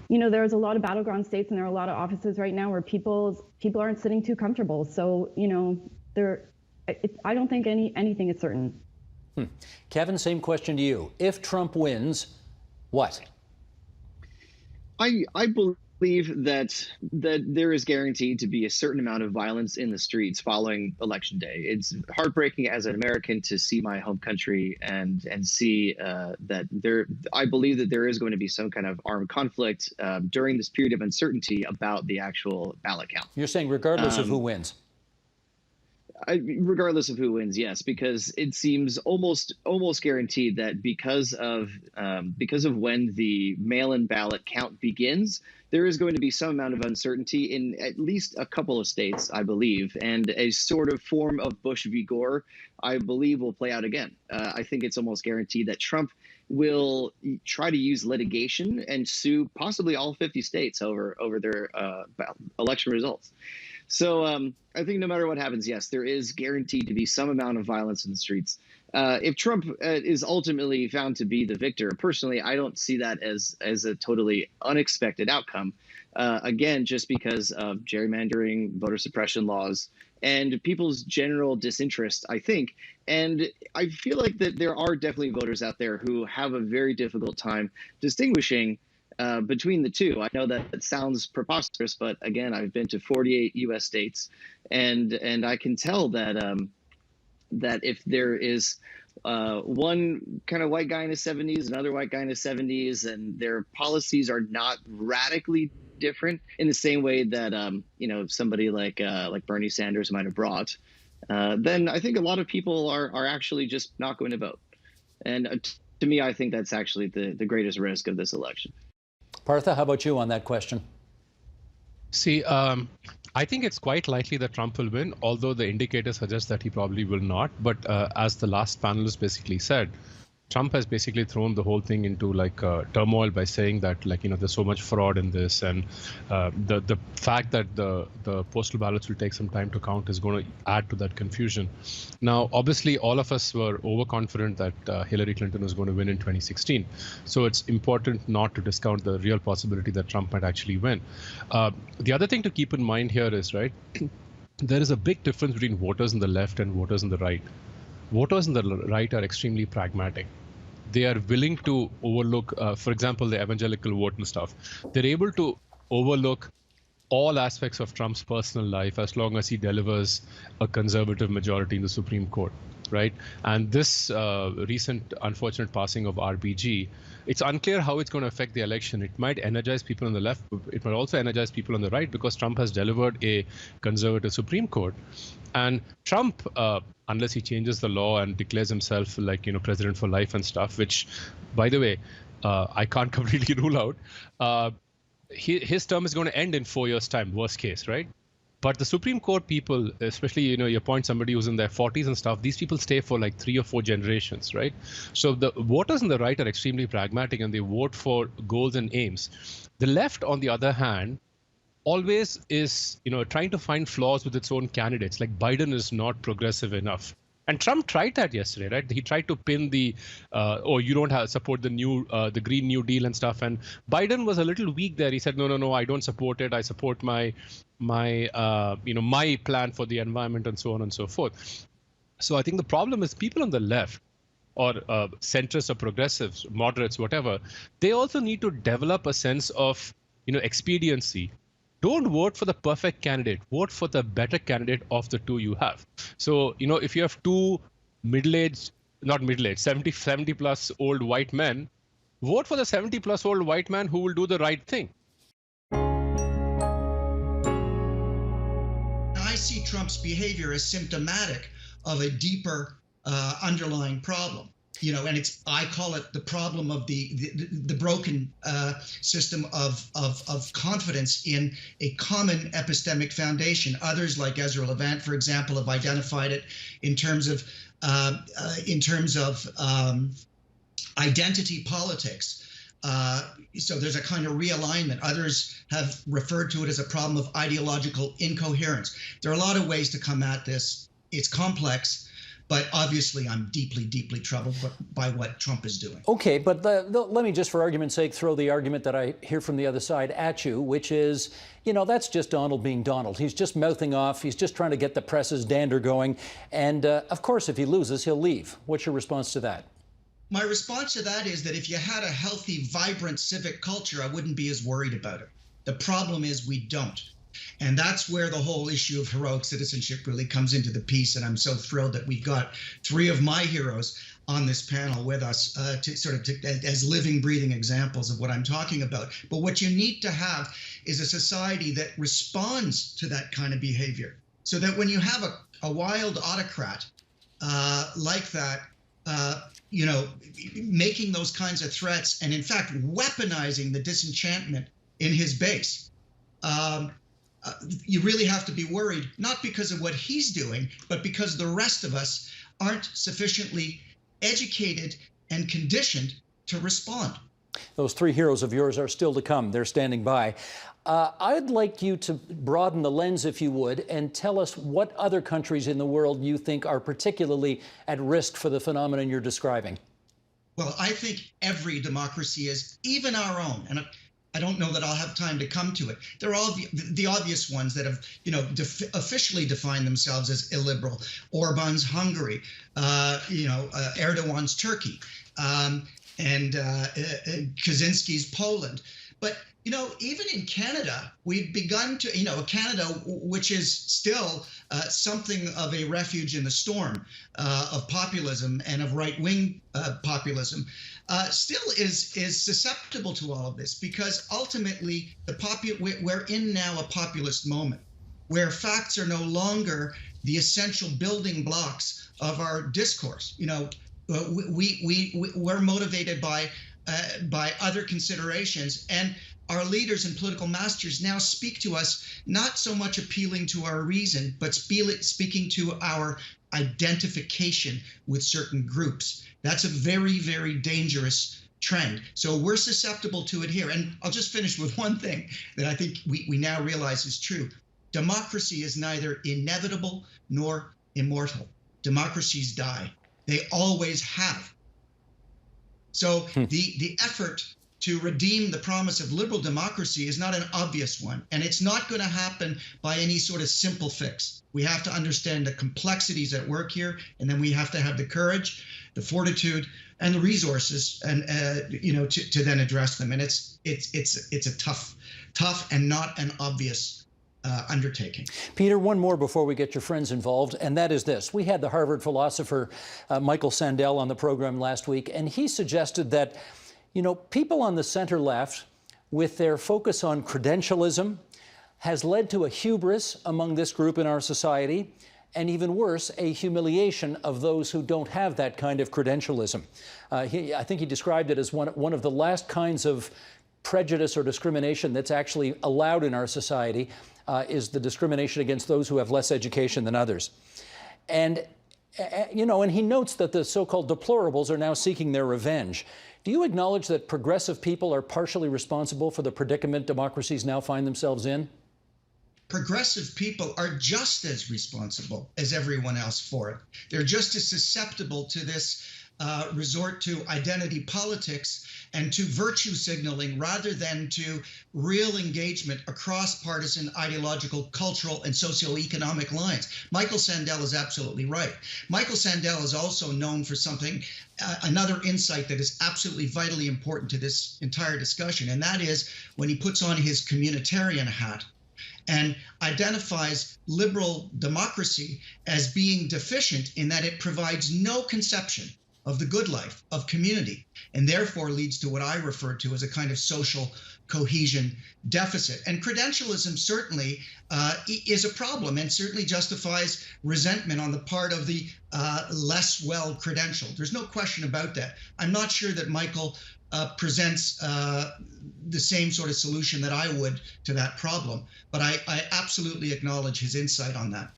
there's a lot of battleground states, and there are a lot of offices right now where people aren't sitting too comfortable. So, I don't think anything is certain. Kevin, same question to you. If Trump wins, what? I believe that there is guaranteed to be a certain amount of violence in the streets following Election Day. It's heartbreaking as an American to see my home country and see that I believe that there is going to be some kind of armed conflict during this period of uncertainty about the actual ballot count. You're saying regardless of who wins? Regardless of who wins, yes, because it seems almost guaranteed that because of when the mail-in ballot count begins, there is going to be some amount of uncertainty in at least a couple of states, I believe, and a sort of form of Bush v. Gore, I believe, will play out again. I think it's almost guaranteed that Trump will try to use litigation and sue possibly all 50 states over their election results. So I think no matter what happens, yes, there is guaranteed to be some amount of violence in the streets. If Trump is ultimately found to be the victor, personally, I don't see that as a totally unexpected outcome. Again, just because of gerrymandering, voter suppression laws, and people's general disinterest, I think. And I feel like that there are definitely voters out there who have a very difficult time distinguishing between the two. I know that it sounds preposterous, but again, I've been to 48 U.S. states, and I can tell that that if there is one kind of white guy in his 70s, another white guy in his 70s, and their policies are not radically different in the same way that somebody like Bernie Sanders might have brought, then I think a lot of people are actually just not going to vote. And to me, I think that's actually the greatest risk of this election. Partha, how about you on that question? See, I think it's quite likely that Trump will win, although the indicators suggest that he probably will not. But as the last panelist basically said, Trump has basically thrown the whole thing into turmoil by saying that there's so much fraud in this, and the fact that the postal ballots will take some time to count is going to add to that confusion. Now, obviously, all of us were overconfident that Hillary Clinton was going to win in 2016, so it's important not to discount the real possibility that Trump might actually win. The other thing to keep in mind here is, right, there is a big difference between voters on the left and voters on the right. Voters on the right are extremely pragmatic. They are willing to overlook, for example, the evangelical vote and stuff. They're able to overlook all aspects of Trump's personal life as long as he delivers a conservative majority in the Supreme Court. right? And this recent unfortunate passing of RBG, it's unclear how it's going to affect the election. It might energize people on the left. It might also energize people on the right because Trump has delivered a conservative Supreme Court. And Trump, unless he changes the law and declares himself like, president for life and stuff, which, by the way, I can't completely rule out, his term is going to end in 4 years' time, worst case, right? But the Supreme Court people, especially, you appoint somebody who's in their 40s and stuff, these people stay for like 3 or 4 generations, right? So the voters on the right are extremely pragmatic and they vote for goals and aims. The left, on the other hand, always is, trying to find flaws with its own candidates. Like Biden is not progressive enough. And Trump tried that yesterday, right? He tried to pin the, you don't support the Green New Deal and stuff. And Biden was a little weak there. He said, no, I don't support it. I support my plan for the environment and so on and so forth. So I think the problem is people on the left or centrists or progressives, moderates, whatever, they also need to develop a sense of, expediency. Don't vote for the perfect candidate. Vote for the better candidate of the two you have. So, if you have two not middle-aged, 70 plus old white men, vote for the 70 plus old white man who will do the right thing. I see Trump's behavior as symptomatic of a deeper underlying problem. And I call it the problem of the broken system of confidence in a common epistemic foundation. Others, like Ezra Levant, for example, have identified it in terms of identity politics. So there's a kind of realignment. Others have referred to it as a problem of ideological incoherence. There are a lot of ways to come at this. It's complex. But obviously, I'm deeply, deeply troubled by what Trump is doing. Okay, but let me just, for argument's sake, throw the argument that I hear from the other side at you, which is, that's just Donald being Donald. He's just mouthing off. He's just trying to get the press's dander going. And of course, if he loses, he'll leave. What's your response to that? My response to that is that if you had a healthy, vibrant civic culture, I wouldn't be as worried about it. The problem is we don't. And that's where the whole issue of heroic citizenship really comes into the piece. And I'm so thrilled that we've got 3 of my heroes on this panel with us as living, breathing examples of what I'm talking about. But what you need to have is a society that responds to that kind of behavior, so that when you have a wild autocrat like that, making those kinds of threats and, in fact, weaponizing the disenchantment in his base, you really have to be worried, not because of what he's doing, but because the rest of us aren't sufficiently educated and conditioned to respond. Those 3 heroes of yours are still to come. They're standing by. I'd like you to broaden the lens, if you would, and tell us what other countries in the world you think are particularly at risk for the phenomenon you're describing. Well, I think every democracy is, even our own, and I don't know that I'll have time to come to it. They're all the obvious ones that have, officially defined themselves as illiberal. Orban's Hungary, Erdogan's Turkey, and Kaczynski's Poland. But, even in Canada, we've begun to, Canada, which is still something of a refuge in the storm of populism and of right-wing populism, still is susceptible to all of this, because ultimately we're in now a populist moment where facts are no longer the essential building blocks of our discourse. We're motivated by other considerations, and our leaders and political masters now speak to us not so much appealing to our reason, but speaking to our identification with certain groups. That's a very, very dangerous trend. So we're susceptible to it here. And I'll just finish with one thing that I think we now realize is true. Democracy is neither inevitable nor immortal. Democracies die. They always have. So the effort to redeem the promise of liberal democracy is not an obvious one, and it's not going to happen by any sort of simple fix. We have to understand the complexities at work here, and then we have to have the courage, the fortitude, and the resources, and to then address them. And it's a tough and not an obvious undertaking. Peter, one more before we get your friends involved, and that is this. We had the Harvard philosopher Michael Sandel on the program last week, and he suggested that, people on the center left, with their focus on credentialism, has led to a hubris among this group in our society, and even worse, a humiliation of those who don't have that kind of credentialism. I think he described it as one of the last kinds of prejudice or discrimination that's actually allowed in our society, is the discrimination against those who have less education than others. And, and he notes that the so-called deplorables are now seeking their revenge. Do you acknowledge that progressive people are partially responsible for the predicament democracies now find themselves in? Progressive people are just as responsible as everyone else for it. They're just as susceptible to this resort to identity politics and to virtue signaling rather than to real engagement across partisan, ideological, cultural, and socioeconomic lines. Michael Sandel is absolutely right. Michael Sandel is also known for something, another insight that is absolutely vitally important to this entire discussion, and that is when he puts on his communitarian hat and identifies liberal democracy as being deficient in that it provides no conception of the good life, of community, and therefore leads to what I refer to as a kind of social cohesion deficit. And credentialism certainly is a problem and certainly justifies resentment on the part of the less well-credentialed. There's no question about that. I'm not sure that Michael presents the same sort of solution that I would to that problem, but I absolutely acknowledge his insight on that.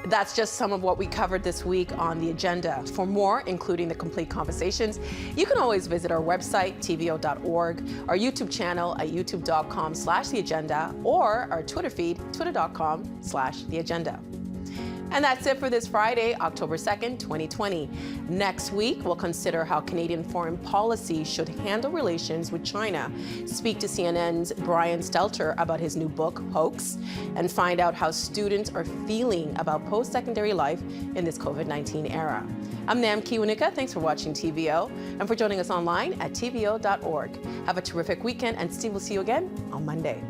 That's just some of what we covered this week on The Agenda. For more, including the complete conversations, you can always visit our website, tvo.org, our YouTube channel at youtube.com/theagenda, or our Twitter feed, twitter.com/theagenda. And that's it for this Friday, October 2nd, 2020. Next week, we'll consider how Canadian foreign policy should handle relations with China, speak to CNN's Brian Stelter about his new book, Hoax, and find out how students are feeling about post-secondary life in this COVID-19 era. I'm Nam Kiwanuka. Thanks for watching TVO and for joining us online at tvo.org. Have a terrific weekend, and Steve will see you again on Monday.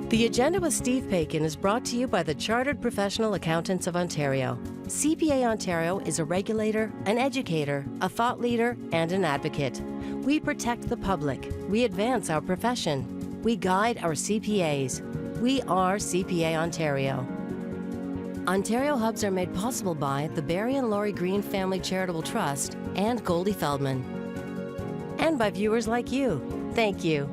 The Agenda with Steve Paikin is brought to you by the Chartered Professional Accountants of Ontario. CPA Ontario is a regulator, an educator, a thought leader, and an advocate. We protect the public. We advance our profession. We guide our CPAs. We are CPA Ontario. Ontario Hubs are made possible by the Barry and Laurie Green Family Charitable Trust and Goldie Feldman. And by viewers like you. Thank you.